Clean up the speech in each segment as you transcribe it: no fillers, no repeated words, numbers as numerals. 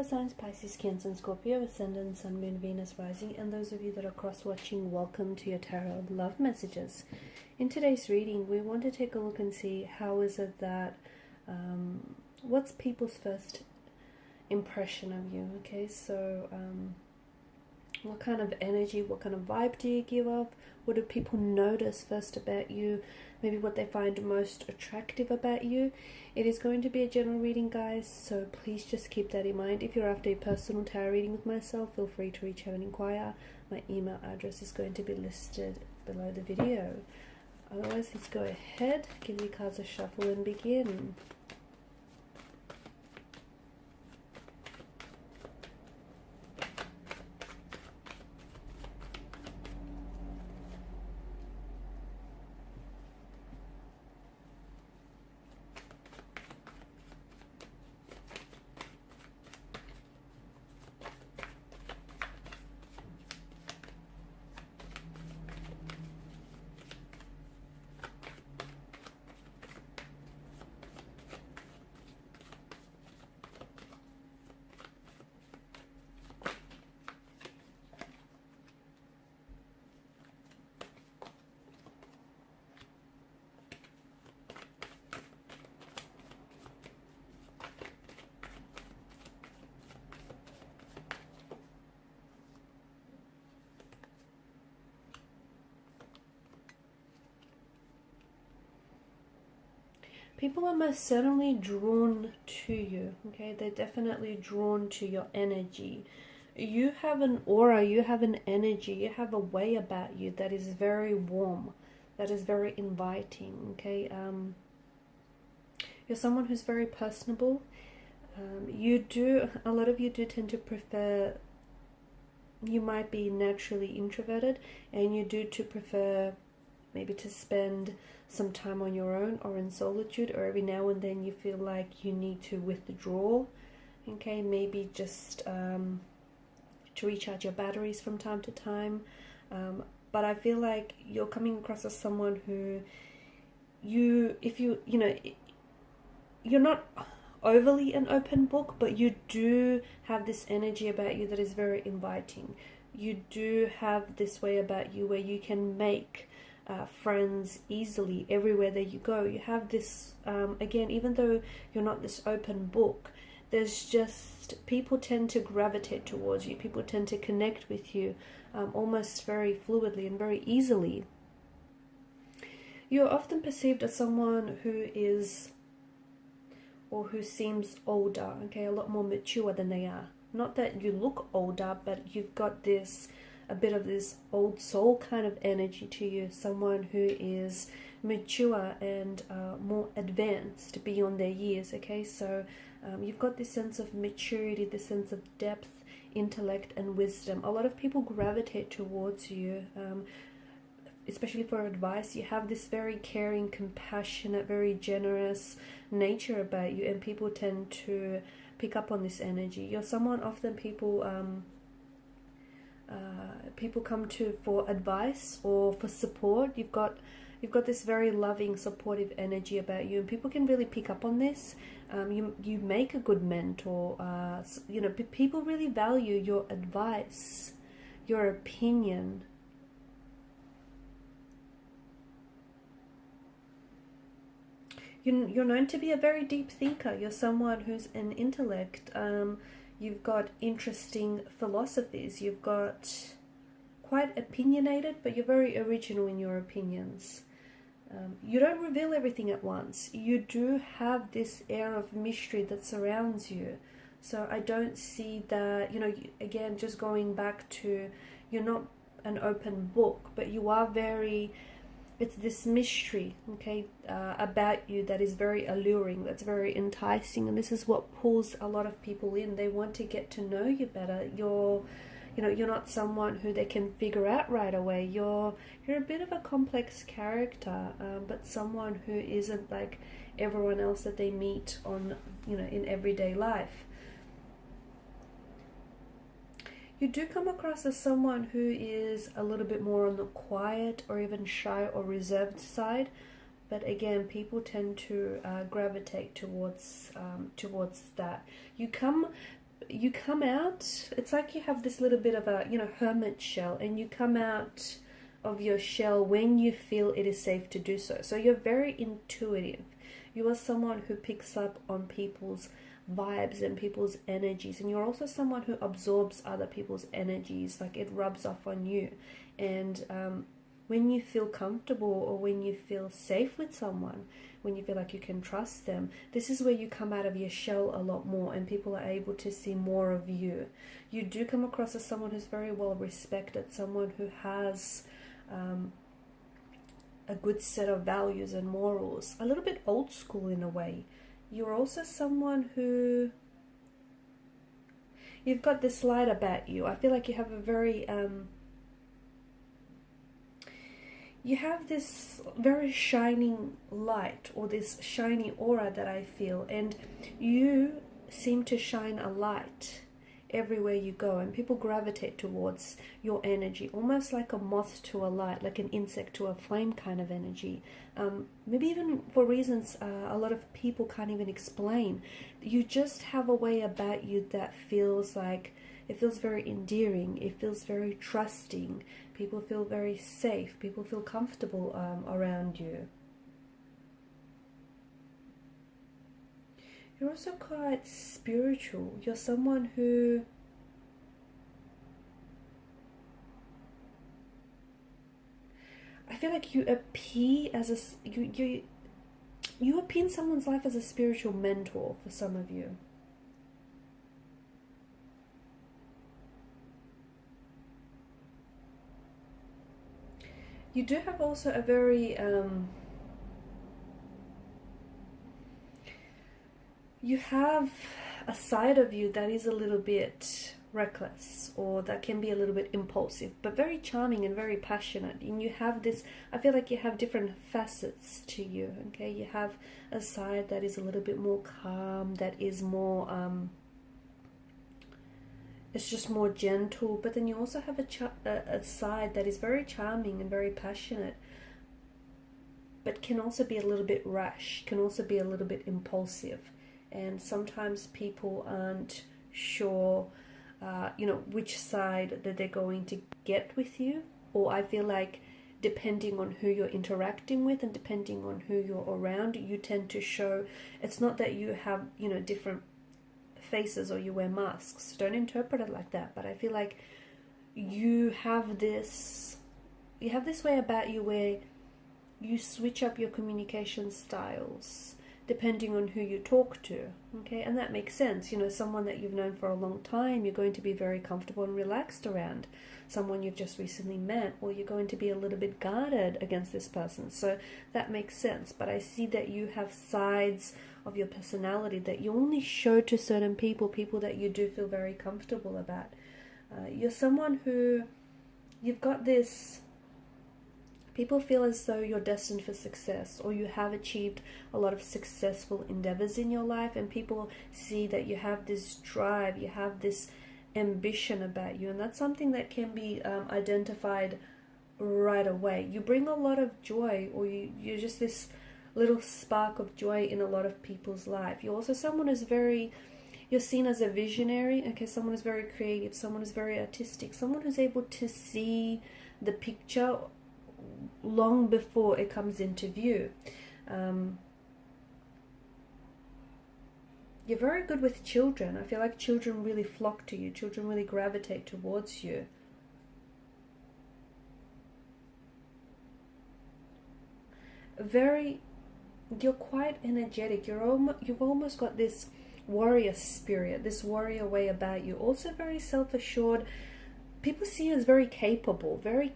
signs: Pisces, Cancer and Scorpio, Ascendant, Sun, Moon, Venus, Rising, and those of you that are cross-watching, welcome to your Tarot Love Messages. In today's reading, we want to take a look and see how is it that, what's people's first impression of you, okay? So, what kind of energy, what kind of vibe do you give off? What do people notice first about you? Maybe what they find most attractive about you. It is going to be a general reading, guys, so please just keep that in mind. If you're after a personal tarot reading with myself, feel free to reach out and inquire. My email address is going to be listed below the video. Otherwise, let's go ahead, give the cards a shuffle and begin. People are most certainly drawn to you, okay? They're definitely drawn to your energy. You have an aura, you have an energy, you have a way about you that is very warm, that is very inviting, okay? You're someone who's very personable. A lot of you do tend to prefer, you might be naturally introverted, and you do prefer maybe to spend some time on your own or in solitude, or every now and then you feel like you need to withdraw, okay? Maybe just to recharge your batteries from time to time. But I feel like you're coming across as someone who you're not overly an open book, but you do have this energy about you that is very inviting. You do have this way about you where you can make friends easily everywhere that you go. You have this, again, even though you're not this open book, there's just, people tend to gravitate towards you. People tend to connect with you almost very fluidly and very easily. You're often perceived as someone who is, or who seems older, okay, a lot more mature than they are. Not that you look older, but you've got this, a bit of this old soul kind of energy to you, someone who is mature and more advanced beyond their years, okay? So you've got this sense of maturity, this sense of depth, intellect and wisdom. A lot of people gravitate towards you, especially for advice. You have this very caring, compassionate, very generous nature about you, and people tend to pick up on this energy. You're someone often people come to for advice or for support. You've got this very loving, supportive energy about you, and people can really pick up on this. You make a good mentor. People really value your advice, your opinion. You're known to be a very deep thinker. You're someone who's an intellect. You've got interesting philosophies. You've got quite opinionated, but you're very original in your opinions. You don't reveal everything at once. You do have this air of mystery that surrounds you. So I don't see that, again, just going back to, you're not an open book, but you are very, it's this mystery, okay, about you that is very alluring, that's very enticing, and this is what pulls a lot of people in. They want to get to know you better. You're not someone who they can figure out right away. You're a bit of a complex character, but someone who isn't like everyone else that they meet on, in everyday life. You do come across as someone who is a little bit more on the quiet or even shy or reserved side, but again, people tend to gravitate towards that. You come you come out, it's like you have this little bit of a, you know, hermit shell, and you come out of your shell when you feel it is safe to do so. So you're very intuitive. You are someone who picks up on people's vibes and people's energies, and you're also someone who absorbs other people's energies, like it rubs off on you. And when you feel comfortable, or when you feel safe with someone, when you feel like you can trust them, this is where you come out of your shell a lot more, and people are able to see more of you. You do come across as someone who's very well respected, someone who has a good set of values and morals, a little bit old school in a way. You're also someone who, you've got this light about you. I feel like you have a very you have this very shining light, or this shiny aura that I feel, and you seem to shine a light everywhere you go, and people gravitate towards your energy, almost like a moth to a light, like an insect to a flame kind of energy. Maybe even for reasons a lot of people can't even explain. You just have a way about you that feels like, it feels very endearing, it feels very trusting. People feel very safe, people feel comfortable around you. You're also quite spiritual. You're someone who, I feel like you appear as a, you appear in someone's life as a spiritual mentor for some of you. You do have also a very you have a side of you that is a little bit reckless, or that can be a little bit impulsive, but very charming and very passionate. And you have this, I feel like you have different facets to you, okay? You have a side that is a little bit more calm, that is more it's just more gentle, but then you also have a side that is very charming and very passionate, but can also be a little bit rash, can also be a little bit impulsive. And sometimes people aren't sure, you know, which side that they're going to get with you. Or I feel like depending on who you're interacting with and depending on who you're around, you tend to show, it's not that you have, you know, different faces or you wear masks. Don't interpret it like that. But I feel like you have this way about you where you switch up your communication styles depending on who you talk to, okay? And that makes sense. You know, someone that you've known for a long time, you're going to be very comfortable and relaxed around. Someone you've just recently met, or you're going to be a little bit guarded against this person. So that makes sense. But I see that you have sides of your personality that you only show to certain people, people that you do feel very comfortable about. You're someone who, you've got this, people feel as though you're destined for success, or you have achieved a lot of successful endeavors in your life, and people see that you have this drive, you have this ambition about you, and that's something that can be identified right away. You bring a lot of joy, or you're just this little spark of joy in a lot of people's life. You're also someone who's very, you're seen as a visionary, okay? Someone who's very creative, someone who's very artistic, someone who's able to see the picture long before it comes into view. You're very good with children. I feel like children really flock to you. Children really gravitate towards you. You're quite energetic. You've almost got this warrior spirit, this warrior way about you. Also very self-assured. People see you as very capable, very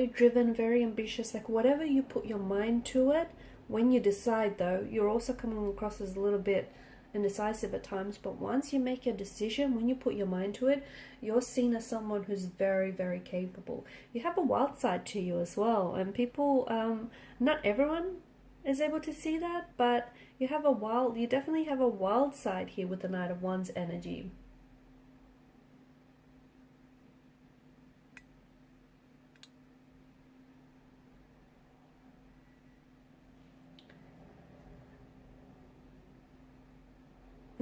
driven, very ambitious. Like whatever you put your mind to it, when you decide though, you're also coming across as a little bit indecisive at times, but once you make your decision, when you put your mind to it, you're seen as someone who's very, very capable. You have a wild side to you as well, and people, not everyone is able to see that, but you definitely have a wild side here with the Knight of Wands energy.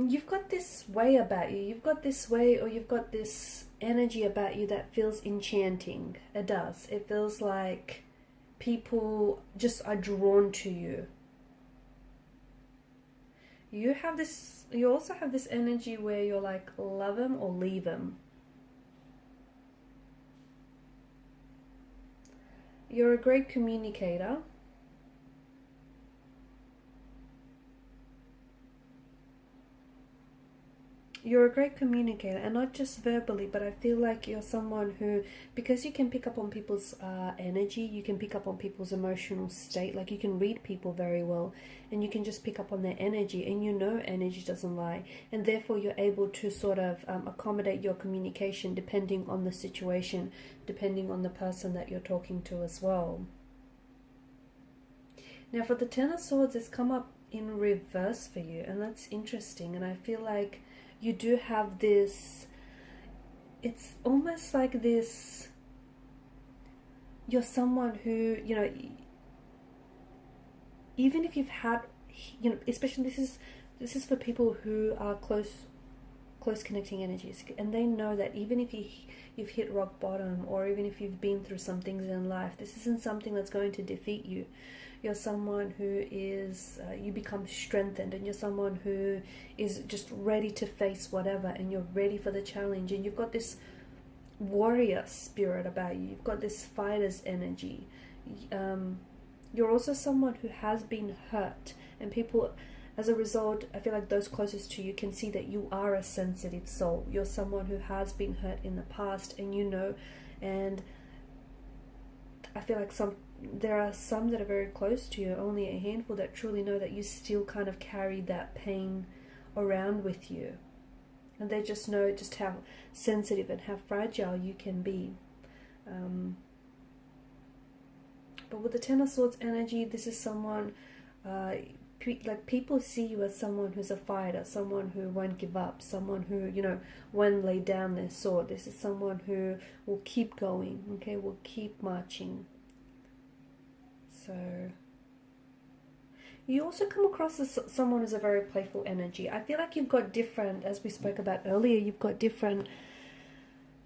you've got this way about you. You've got this way, or you've got this energy about you that feels enchanting. It does. It feels like people just are drawn to you. You have this, you also have this energy where you're like, love him or leave him. You're a great communicator. You're a great communicator, and not just verbally, but I feel like you're someone who, because you can pick up on people's energy, you can pick up on people's emotional state, like you can read people very well, and you can just pick up on their energy, and you know energy doesn't lie, and therefore you're able to sort of accommodate your communication depending on the situation, depending on the person that you're talking to as well. Now for the Ten of Swords, it's come up in reverse for you, and that's interesting, and I feel like you do have this, it's almost like this, you're someone who, you know, even if you've had, you know, especially this is for people who are close connecting energies, and they know that even if you've hit rock bottom, or even if you've been through some things in life, this isn't something that's going to defeat you. You're someone who is, you become strengthened, and you're someone who is just ready to face whatever, and you're ready for the challenge, and you've got this warrior spirit about you. You've got this fighter's energy. You're also someone who has been hurt, and people, as a result, I feel like those closest to you can see that you are a sensitive soul. You're someone who has been hurt in the past, and you know, and I feel like there are some that are very close to you, only a handful that truly know that you still kind of carry that pain around with you. And they just know just how sensitive and how fragile you can be. But with the Ten of Swords energy, this is someone, like people see you as someone who's a fighter, someone who won't give up, someone who, you know, won't lay down their sword. This is someone who will keep going, okay, will keep marching. So you also come across as someone who's a very playful energy. I feel like you've got different, as we spoke about earlier, you've got different,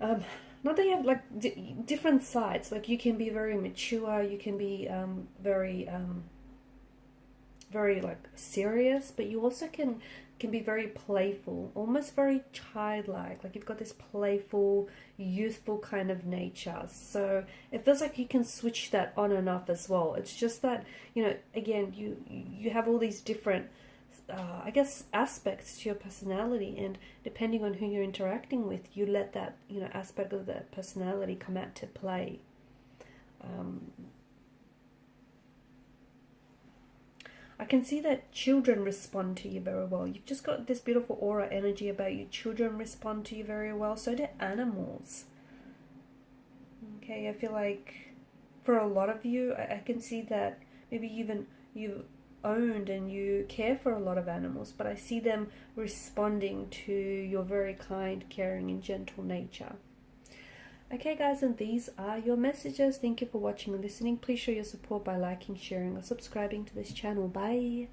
not that you have like different sides. Like you can be very mature, you can be very like serious, but you also can be very playful, almost very childlike. Like you've got this playful, youthful kind of nature. So it feels like you can switch that on and off as well. It's just that, you know, again, you have all these different, I guess, aspects to your personality, and depending on who you're interacting with, you let that, you know, aspect of that personality come out to play. I can see that children respond to you very well. You've just got this beautiful aura energy about you. Children respond to you very well. So do animals. Okay, I feel like for a lot of you, I can see that maybe even you've owned and you care for a lot of animals, but I see them responding to your very kind, caring, and gentle nature. Okay guys, and these are your messages. Thank you for watching and listening. Please show your support by liking, sharing, or subscribing to this channel. Bye.